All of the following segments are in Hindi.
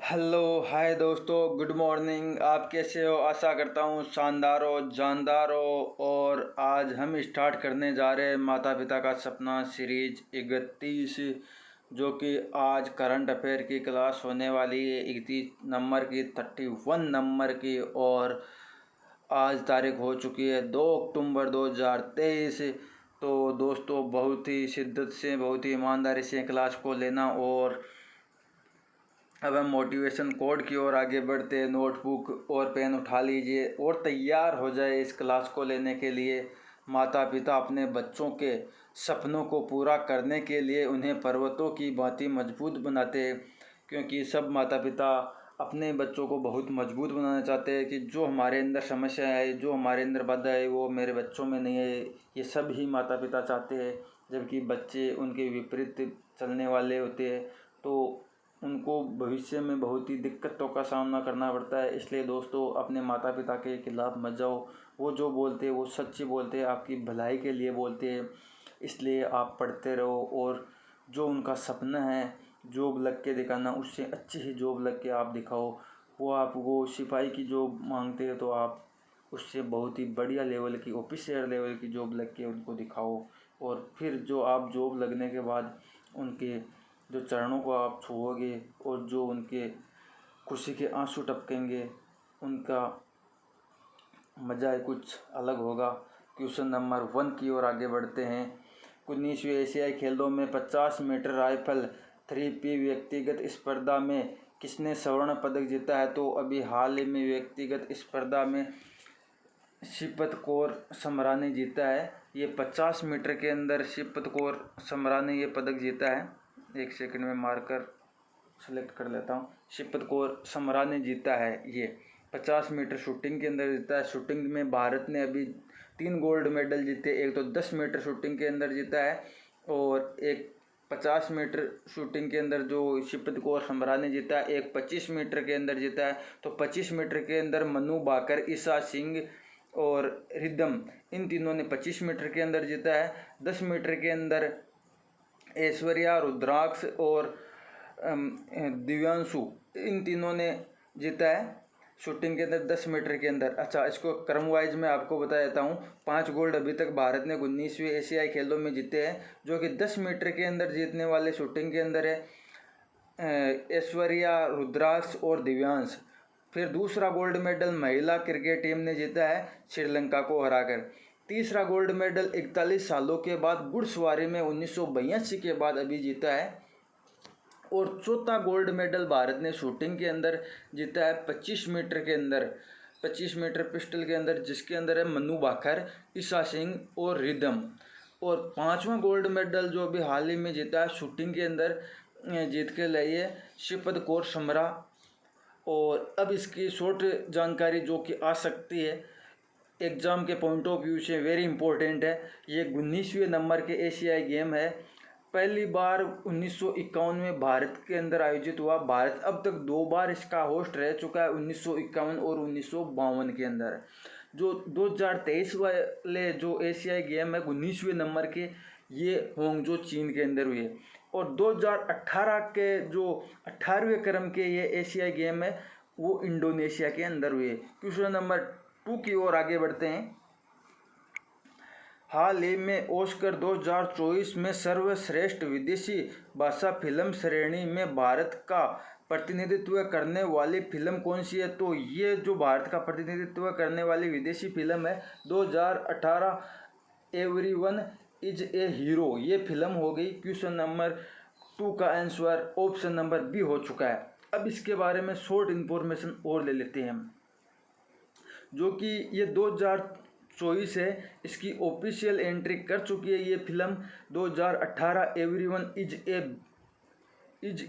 हेलो हाय दोस्तों, गुड मॉर्निंग। आप कैसे हो? आशा करता हूँ शानदार हो, जानदार हो। और आज हम स्टार्ट करने जा रहे हैं माता पिता का सपना सीरीज 31, जो कि आज करंट अफेयर की क्लास होने वाली है 31 नंबर की, 31 नंबर की। और आज तारीख हो चुकी है 2 अक्टूबर 2023। तो दोस्तों, बहुत ही शिद्दत से, बहुत ही ईमानदारी से क्लास को लेना। और अब हम मोटिवेशन कोड की ओर आगे बढ़ते हैं। नोटबुक और पेन उठा लीजिए और तैयार हो जाए इस क्लास को लेने के लिए। माता पिता अपने बच्चों के सपनों को पूरा करने के लिए उन्हें पर्वतों की भांति मजबूत बनाते हैं, क्योंकि सब माता पिता अपने बच्चों को बहुत मजबूत बनाना चाहते हैं कि जो हमारे अंदर समस्या है, जो हमारे अंदर बाधा है, वो मेरे बच्चों में नहीं है। ये सब ही माता पिता चाहते हैं। जबकि बच्चे उनके विपरीत चलने वाले होते हैं, तो उनको भविष्य में बहुत ही दिक्कतों का सामना करना पड़ता है। इसलिए दोस्तों, अपने माता पिता के खिलाफ मत जाओ। वो जो बोलते हैं वो सच्ची बोलते हैं, आपकी भलाई के लिए बोलते हैं। इसलिए आप पढ़ते रहो और जो उनका सपना है जॉब लग के दिखाना, उससे अच्छी ही जॉब लग के आप दिखाओ। वो आपको सिपाही की जॉब मांगते हैं, तो आप उससे बहुत ही बढ़िया लेवल की, ऑफिसर लेवल की जॉब लग के उनको दिखाओ। और फिर जो आप जॉब लगने के बाद उनके जो चरणों को आप छुओगे और जो उनके खुशी के आंसू टपकेंगे, उनका मज़ा ही कुछ अलग होगा। क्वेश्चन नंबर 1 की ओर आगे बढ़ते हैं। 19वीं एशियाई खेलों में 50 मीटर राइफल 3P व्यक्तिगत स्पर्धा में किसने स्वर्ण पदक जीता है? तो अभी हाल ही में व्यक्तिगत स्पर्धा में शिवपत कौर समरा ने जीता है। ये 50 मीटर के अंदर शिवपत कौर समरा ने ये पदक जीता है। एक सेकंड में मार्कर सेलेक्ट कर लेता हूँ। शिवपत कौर समरा ने जीता है। ये 50 मीटर शूटिंग के अंदर जीता है। शूटिंग में भारत ने अभी 3 गोल्ड मेडल जीते। एक तो 10 मीटर शूटिंग के अंदर जीता है और एक 50 मीटर शूटिंग के अंदर जो शिवपत कौर समरा ने जीता है। एक 25 मीटर के अंदर जीता है। तो 25 मीटर के अंदर मनु भाकर, ईशा सिंह और रिदम, इन तीनों ने 25 मीटर के अंदर जीता है। 10 मीटर के अंदर ऐश्वर्या, रुद्राक्ष और दिव्यांशु, इन तीनों ने जीता है शूटिंग के अंदर 10 मीटर के अंदर। अच्छा, इसको क्रम वाइज मैं आपको बता देता हूँ। 5 गोल्ड अभी तक भारत ने 19वीं एशियाई खेलों में जीते हैं, जो कि 10 मीटर के अंदर जीतने वाले शूटिंग के अंदर है ऐश्वर्या, रुद्राक्ष और दिव्यांश। फिर दूसरा गोल्ड मेडल महिला क्रिकेट टीम ने जीता है श्रीलंका को हराकर। तीसरा गोल्ड मेडल 41 सालों के बाद घुड़सवारी में 1982 के बाद अभी जीता है। और चौथा गोल्ड मेडल भारत ने शूटिंग के अंदर जीता है 25 मीटर के अंदर, 25 मीटर पिस्टल के अंदर, जिसके अंदर है मनु भाकर, ईशा सिंह और रिदम। और पांचवा गोल्ड मेडल जो अभी हाल ही में जीता है शूटिंग के अंदर, जीत के लाइए शिवपत कौर समरा। और अब इसकी शॉर्ट जानकारी जो कि आ सकती है एग्ज़ाम के पॉइंट ऑफ व्यू से, वेरी इंपॉर्टेंट है। ये 19वें नंबर के एशियाई गेम है। पहली बार 1951 में भारत के अंदर आयोजित हुआ। भारत अब तक 2 बार इसका होस्ट रह चुका है, 1951 और 1952 के अंदर। जो 2023 वाले जो एशियाई गेम है 19वें नंबर के, ये होंगजो चीन के अंदर हुए। और 2018 के जो 18वें क्रम के ये एशियाई गेम है वो इंडोनेशिया के अंदर हुए। क्वेश्चन नंबर 2 की ओर आगे बढ़ते हैं। हाल ही में ऑस्कर 2024 में सर्वश्रेष्ठ विदेशी भाषा फिल्म श्रेणी में भारत का प्रतिनिधित्व करने वाली फिल्म कौन सी है? तो ये जो भारत का प्रतिनिधित्व करने वाली विदेशी फिल्म है 2018 एवरीवन इज ए हीरो, ये फिल्म हो गई। क्वेश्चन नंबर 2 का आंसर ऑप्शन नंबर बी हो चुका है। अब इसके बारे में शॉर्ट इन्फॉर्मेशन और ले लेते हैं हम, जो कि ये 2024 है, इसकी ऑफिशियल एंट्री कर चुकी है ये film. 2018 everyone is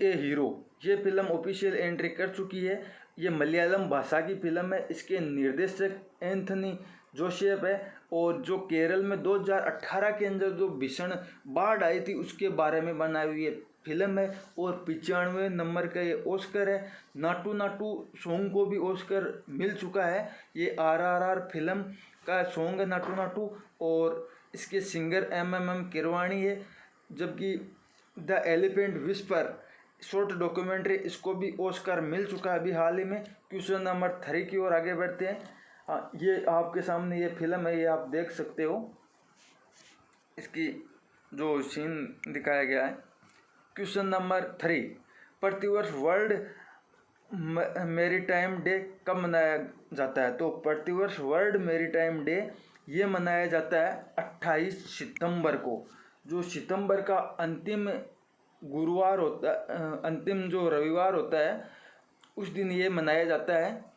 a hero, ये फिल्म ऑफिशियल एंट्री कर चुकी है। ये मलयालम भाषा की फिल्म है। इसके निर्देशक एंथनी जोसेफ है। और जो केरल में 2018 के अंदर जो भीषण बाढ़ आई थी उसके बारे में बनाई हुई है फिल्म है। और 95 नंबर का ये ऑस्कर है। नाटू नाटू सॉन्ग को भी ऑस्कर मिल चुका है। ये RRR फिल्म का सॉन्ग है नाटू नाटू, और इसके सिंगर MMM किरवाणी है। जबकि the elephant whisper short documentary, इसको भी ऑस्कर मिल चुका है अभी हाल ही में। क्वेश्चन नंबर 3 की ओर आगे बढ़ते हैं। ये आपके सामने ये फिल्म है, ये आप देख सकते हो, इसकी जो सीन दिखाया गया है। क्वेश्चन नंबर 3, प्रतिवर्ष वर्ल्ड मैरीटाइम डे कब मनाया जाता है? तो प्रतिवर्ष वर्ल्ड मैरीटाइम डे ये मनाया जाता है 28 सितंबर को। जो सितंबर का अंतिम गुरुवार होता है, अंतिम जो रविवार होता है, उस दिन ये मनाया जाता है।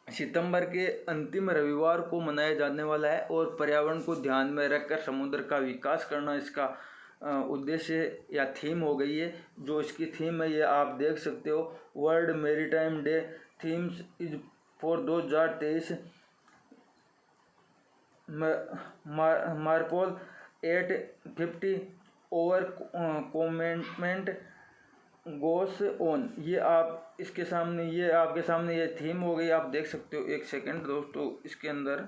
सितंबर के अंतिम रविवार को मनाया जाने वाला है और पर्यावरण को ध्यान में रखकर समुद्र का विकास करना इसका उद्देश्य या थीम हो गई है। जो इसकी थीम है ये आप देख सकते हो, world maritime day themes is for 2023 MARPOL 850 over commitment goes on. ये आप इसके सामने, ये आपके सामने ये थीम हो गई, आप देख सकते हो। एक सेकंड दोस्तों, इसके अंदर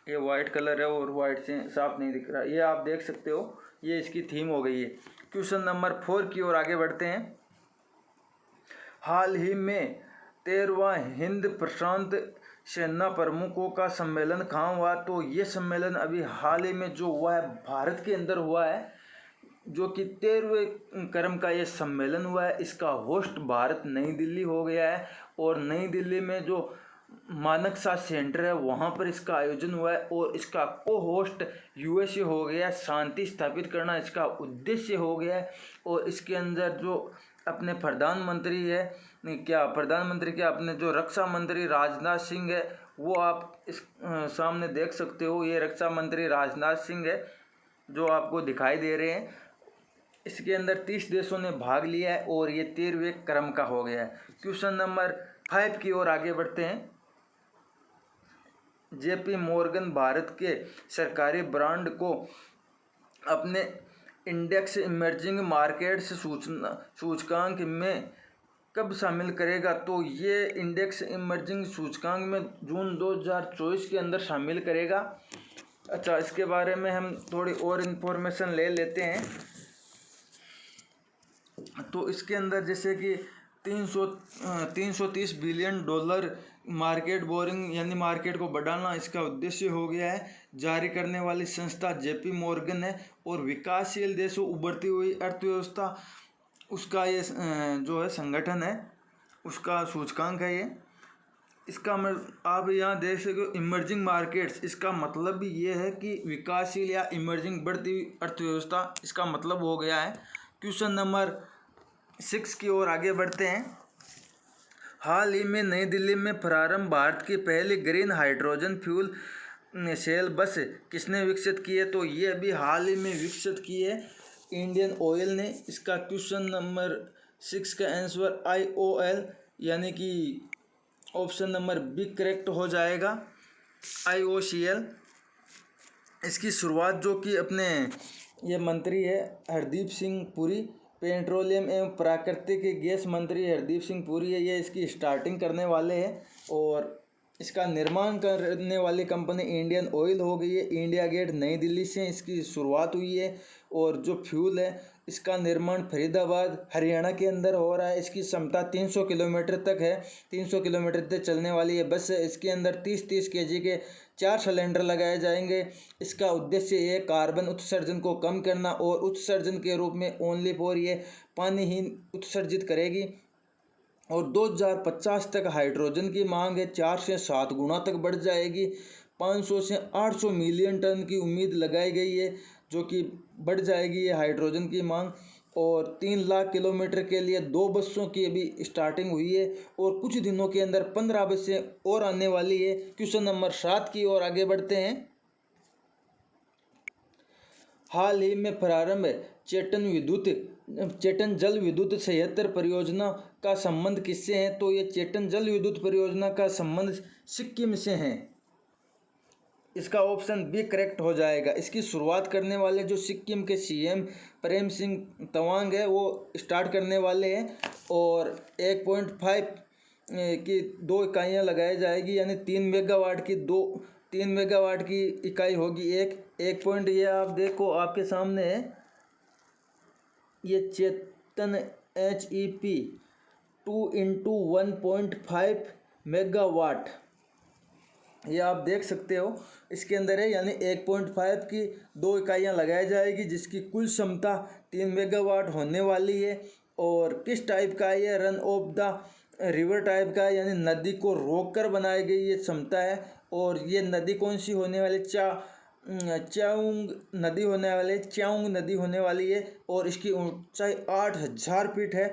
ये वाइट कलर है और वाइट से साफ नहीं दिख रहा, ये आप देख सकते हो, ये इसकी थीम हो गई है। क्वेश्चन नंबर 4 की ओर आगे बढ़ते हैं। हाल ही में 13वां हिंद प्रशांत सेना प्रमुखों का सम्मेलन कहाँ हुआ? तो ये सम्मेलन अभी हाल ही में जो हुआ है भारत के अंदर हुआ है, जो कि 13वें क्रम का ये सम्मेलन हुआ है। इसका होस्ट भारत नई दिल्ली हो गया है और नई दिल्ली में जो मानक साध सेंटर है वहाँ पर इसका आयोजन हुआ है और इसका को होस्ट यूएसए हो गया। शांति स्थापित करना इसका उद्देश्य हो गया है और इसके अंदर जो अपने प्रधानमंत्री है, प्रधानमंत्री क्या, अपने जो रक्षा मंत्री राजनाथ सिंह है, वो आप इस सामने देख सकते हो। ये रक्षा मंत्री राजनाथ सिंह है जो आपको दिखाई दे रहे हैं। इसके अंदर 30 देशों ने भाग लिया है और ये 13वें क्रम का हो गया है। क्वेश्चन नंबर 5 की ओर आगे बढ़ते हैं। जेपी मॉर्गन भारत के सरकारी ब्रांड को अपने इंडेक्स इमर्जिंग मार्केट्स सूचकांक में कब शामिल करेगा? तो ये इंडेक्स इमर्जिंग सूचकांक में जून 2024 के अंदर शामिल करेगा। अच्छा, इसके बारे में हम थोड़ी और इन्फॉर्मेशन ले लेते हैं। तो इसके अंदर जैसे कि 330 बिलियन डॉलर मार्केट बोरिंग यानी मार्केट को बढ़ाना इसका उद्देश्य हो गया है। जारी करने वाली संस्था जेपी मॉर्गन है और विकासशील देशों, उभरती हुई अर्थव्यवस्था, उसका ये जो है संगठन है, उसका सूचकांक है ये। इसका आप यहाँ देख सकते हो इमर्जिंग मार्केट्स, इसका मतलब भी ये है कि विकासशील या इमर्जिंग बढ़ती हुई अर्थव्यवस्था, इसका मतलब हो गया है। क्वेश्चन नंबर 6 की ओर आगे बढ़ते हैं। हाल ही में नई दिल्ली में प्रारंभ भारत की पहली ग्रीन हाइड्रोजन फ्यूल सेल बस किसने विकसित की है? तो ये अभी हाल ही में विकसित की है इंडियन ऑयल ने। इसका क्वेश्चन नंबर 6 का आंसर IOL यानी कि ऑप्शन नंबर बी करेक्ट हो जाएगा, IOCL। इसकी शुरुआत जो कि अपने ये मंत्री है हरदीप सिंह पुरी, पेट्रोलियम एवं प्राकृतिक गैस मंत्री हरदीप सिंह पुरी है, ये इसकी स्टार्टिंग करने वाले हैं और इसका निर्माण करने वाली कंपनी इंडियन ऑयल हो गई है। इंडिया गेट नई दिल्ली से इसकी शुरुआत हुई है और जो फ्यूल है इसका निर्माण फरीदाबाद हरियाणा के अंदर हो रहा है। इसकी क्षमता 300 किलोमीटर तक है, 300 किलोमीटर तक चलने वाली है बस है। इसके अंदर 30-30 kg के 4 सिलेंडर लगाए जाएंगे। इसका उद्देश्य ये कार्बन उत्सर्जन को कम करना और उत्सर्जन के रूप में ओनली फॉर ये पानी ही उत्सर्जित करेगी और 2050 तक हाइड्रोजन की मांग है 4 से 7 गुना तक बढ़ जाएगी। 500 से 800 मिलियन टन की उम्मीद लगाई गई है जो कि बढ़ जाएगी ये हाइड्रोजन की मांग। और 3 लाख किलोमीटर के लिए 2 बसों की अभी स्टार्टिंग हुई है और कुछ दिनों के अंदर 15 बसें और आने वाली है। क्वेश्चन नंबर 7 की ओर आगे बढ़ते हैं। हाल ही में प्रारंभ चेतन जल विद्युत संयंत्र परियोजना का संबंध किससे है? तो ये चेतन जल विद्युत परियोजना का संबंध सिक्किम से है। इसका ऑप्शन बी करेक्ट हो जाएगा। इसकी शुरुआत करने वाले जो सिक्किम के CM प्रेम सिंह तवांग है वो स्टार्ट करने वाले हैं और 1.5 की 2 इकाइयाँ लगाई जाएगी यानी 3 मेगावाट की इकाई होगी। एक पॉइंट ये आप देखो आपके सामने है, ये चेतन HEP 2 × 1.5 मेगावाट, ये आप देख सकते हो इसके अंदर है, यानी 1.5 की 2 इकाइयाँ लगाई जाएगी जिसकी कुल क्षमता 3 मेगावाट होने वाली है। और किस टाइप का है ये? Run of the river type का है, यानी नदी को रोककर बनाई गई ये क्षमता है। और ये नदी कौन सी होने वाली? च्याउंग नदी होने वाली, च्याउंग नदी होने वाली है और इसकी ऊंचाई 8000 फीट है।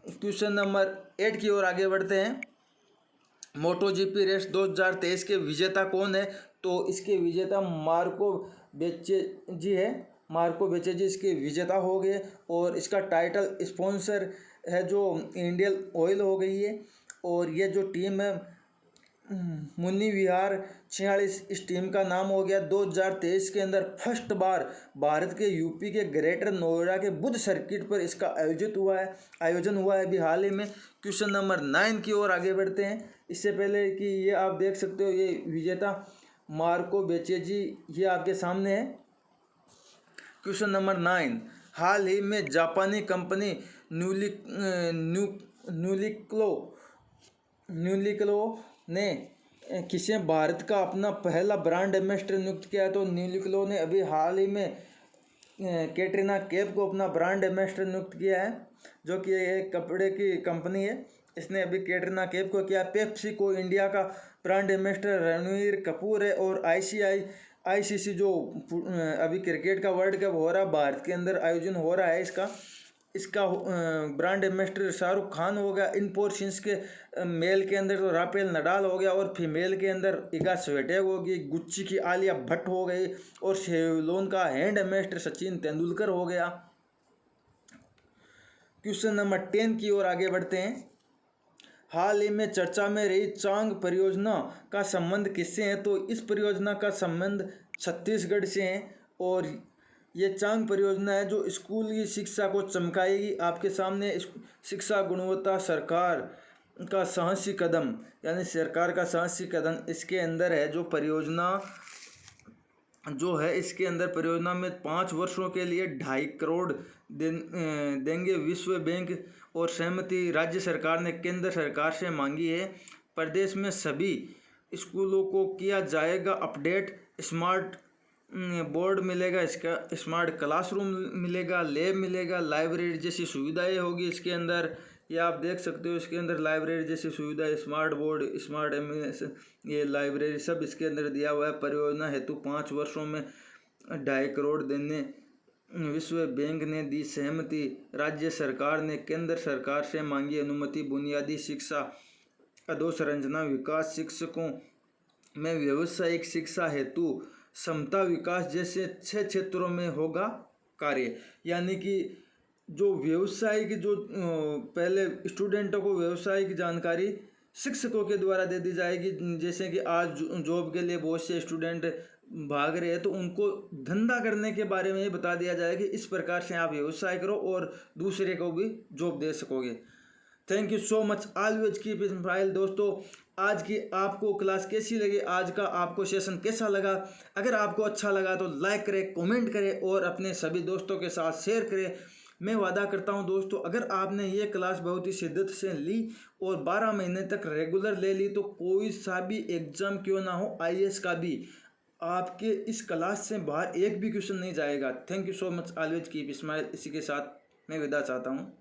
क्वेश्चन नंबर 8 की ओर आगे बढ़ते हैं। मोटो जीपी रेस 2023 के विजेता कौन है? तो इसके विजेता मार्को बेच्चेजी है। मार्को बेच्चेजी इसके विजेता हो गए और इसका टाइटल स्पॉन्सर है जो इंडियन ऑयल हो गई है। और ये जो टीम है मुन्नी विहार 46 इस टीम का नाम हो गया। 2023 के अंदर फर्स्ट बार भारत के यूपी के ग्रेटर नोएडा के बुद्ध सर्किट पर इसका आयोजन हुआ है अभी हाल ही में। क्वेश्चन नंबर 9 की ओर आगे बढ़ते हैं। इससे पहले कि ये आप देख सकते हो ये विजेता मार्को बेच्चेजी ये आपके सामने है। क्वेश्चन नंबर 9, हाल ही में जापानी कंपनी न्यूलिक्लो ने किसे भारत का अपना पहला ब्रांड एम्बेसडर नियुक्त किया है? तो न्यूलिक्लो ने अभी हाल ही में कैटरीना कैफ को अपना ब्रांड एम्बेसडर नियुक्त किया है, जो कि एक कपड़े की कंपनी है। इसने अभी कैटरीना कैफ को किया। पेप्सी को इंडिया का ब्रांड एम्बेसडर रणवीर कपूर है। और ICC जो अभी क्रिकेट का वर्ल्ड कप हो रहा है भारत के अंदर आयोजन हो रहा है, इसका ब्रांड एम्बेसडर शाहरुख खान हो गया। इनफोसिस के मेल के अंदर तो राफेल नडाल हो गया और फीमेल के अंदर इगा स्विटेक होगी। गुच्ची की आलिया भट्ट हो गई और सेवलॉन का हैंड एम्बेसडर सचिन तेंदुलकर हो गया। क्वेश्चन नंबर 10 की ओर आगे बढ़ते हैं। हाल ही में चर्चा में रही चांग परियोजना का संबंध किससे है? तो इस परियोजना का संबंध छत्तीसगढ़ से है। और ये चांग परियोजना है जो स्कूल की शिक्षा को चमकाएगी। आपके सामने शिक्षा गुणवत्ता सरकार का साहसी कदम, यानी सरकार का साहसी कदम इसके अंदर है। जो परियोजना जो है इसके अंदर परियोजना में 5 वर्षों के लिए 2.5 करोड़ देंगे विश्व बैंक। और सहमति राज्य सरकार ने केंद्र सरकार से मांगी है। प्रदेश में सभी स्कूलों को किया जाएगा अपडेट। स्मार्ट बोर्ड मिलेगा, इसका स्मार्ट क्लासरूम मिलेगा, लैब मिलेगा, लाइब्रेरी जैसी सुविधाएं होगी इसके अंदर। ये आप देख सकते हो इसके अंदर लाइब्रेरी जैसी सुविधाएं, स्मार्ट बोर्ड, स्मार्ट MS, ये लाइब्रेरी सब इसके अंदर दिया हुआ है। परियोजना हेतु 5 वर्षों में 2.5 करोड़ देने विश्व बैंक ने दी सहमति। राज्य सरकार ने केंद्र सरकार से मांगी अनुमति। बुनियादी शिक्षा अधोसंरचना विकास, शिक्षकों में व्यावसायिक शिक्षा हेतु समता विकास जैसे 6 क्षेत्रों में होगा कार्य। यानी कि जो व्यवसाय की जो पहले स्टूडेंटों को व्यवसाय की जानकारी शिक्षकों के द्वारा दे दी जाएगी। जैसे कि आज जॉब के लिए बहुत से स्टूडेंट भाग रहे हैं तो उनको धंधा करने के बारे में ये बता दिया जाएगा कि इस प्रकार से आप व्यवसाय करो और दूसरे को भी जॉब दे सकोगे। Thank you so much, always keep smile. दोस्तों आज की आपको क्लास कैसी लगी? आज का आपको सेशन कैसा लगा? अगर आपको अच्छा लगा तो लाइक करें, कमेंट करें और अपने सभी दोस्तों के साथ शेयर करें। मैं वादा करता हूं दोस्तों, अगर आपने ये क्लास बहुत ही शिद्दत से ली और 12 महीने तक रेगुलर ले ली तो कोई सा भी एग्जाम क्यों ना हो, IAS का भी, आपके इस क्लास से बाहर एक भी क्वेश्चन नहीं जाएगा। Thank you so much, always keep smile. इसी के साथ मैं विदा चाहता हूँ।